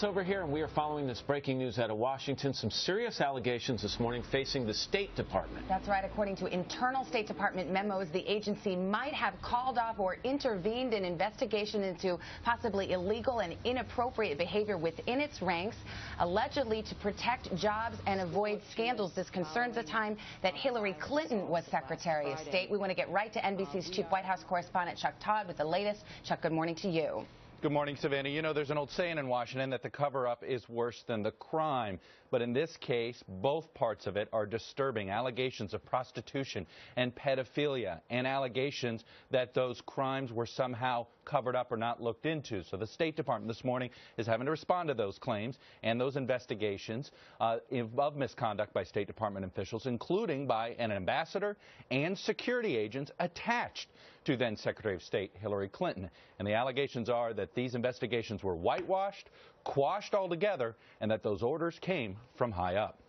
Over here, and we are following this breaking news out of Washington. Some serious allegations this morning facing the State Department. That's right. According to internal State Department memos, the agency might have called off or intervened in investigation into possibly illegal and inappropriate behavior within its ranks, allegedly to protect jobs and avoid scandals. This concerns the time that Hillary Clinton was Secretary of State. We want to get right to NBC's chief White House correspondent Chuck Todd with the latest. Chuck, good morning to you. Good morning, Savannah. You know, there's an old saying in Washington that the cover-up is worse than the crime. But in this case, both parts of it are disturbing. Allegations of prostitution and pedophilia, and allegations that those crimes were somehow covered up or not looked into. So the State Department this morning is having to respond to those claims and those investigations of misconduct by State Department officials, including by an ambassador and security agents attached to then Secretary of State Hillary Clinton. And the allegations are that these investigations were whitewashed, quashed altogether, and that those orders came from high up.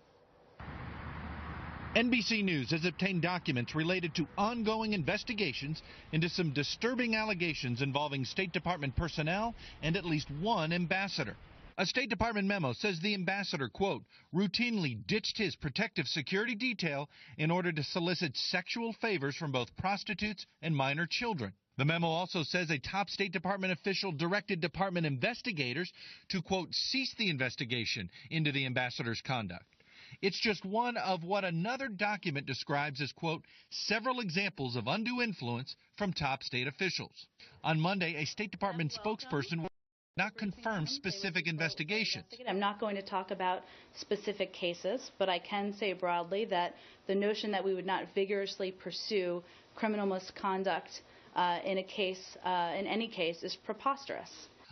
NBC News has obtained documents related to ongoing investigations into some disturbing allegations involving State Department personnel and at least one ambassador. A State Department memo says the ambassador, quote, routinely ditched his protective security detail in order to solicit sexual favors from both prostitutes and minor children. The memo also says a top State Department official directed department investigators to, quote, cease the investigation into the ambassador's conduct. It's just one of what another document describes as, quote, several examples of undue influence from top state officials. On Monday, a State Department spokesperson will not confirm specific investigations. I'm not going to talk about specific cases, but I can say broadly that the notion that we would not vigorously pursue criminal misconduct in any case is preposterous.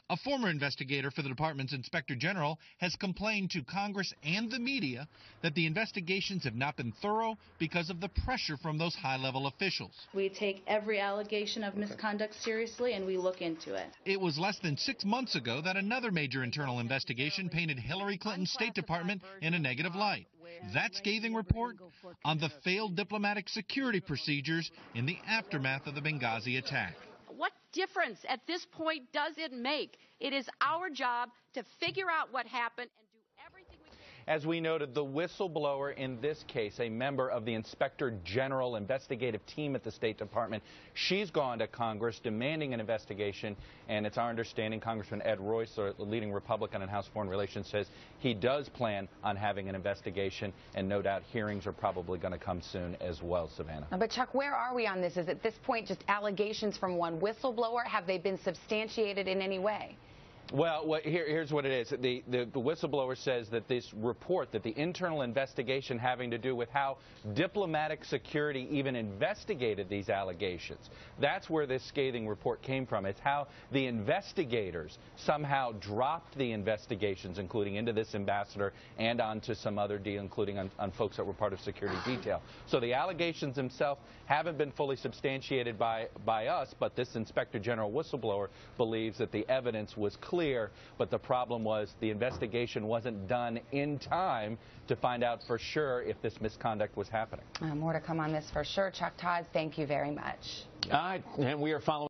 A former investigator for the department's inspector general has complained to Congress and the media that the investigations have not been thorough because of the pressure from those high-level officials. We take every allegation of misconduct seriously, and we look into it. It was less than 6 months ago that another major internal investigation painted Hillary Clinton's State Department in a negative light. That scathing report on the failed diplomatic security procedures in the aftermath of the Benghazi attack. What difference at this point does it make? It is our job to figure out what happened and do everything we can. As we noted, the whistleblower in this case, a member of the Inspector General investigative team at the State Department, she's gone to Congress demanding an investigation, and it's our understanding Congressman Ed Royce, the leading Republican in House Foreign Relations, says he does plan on having an investigation, and no doubt hearings are probably going to come soon as well, Savannah. But Chuck, where are we on this? Is at this point just allegations from one whistleblower? Have they been substantiated in any way? Well, here's what it is. The whistleblower says that this report, that the internal investigation having to do with how diplomatic security even investigated these allegations, that's where this scathing report came from. It's how the investigators somehow dropped the investigations, including into this ambassador and onto some other deal, including on folks that were part of security detail. So the allegations themselves haven't been fully substantiated by us, but this Inspector General whistleblower believes that the evidence was clear, but the problem was the investigation wasn't done in time to find out for sure if this misconduct was happening. More to come on this for sure. Chuck Todd, thank you very much. All right, and we are following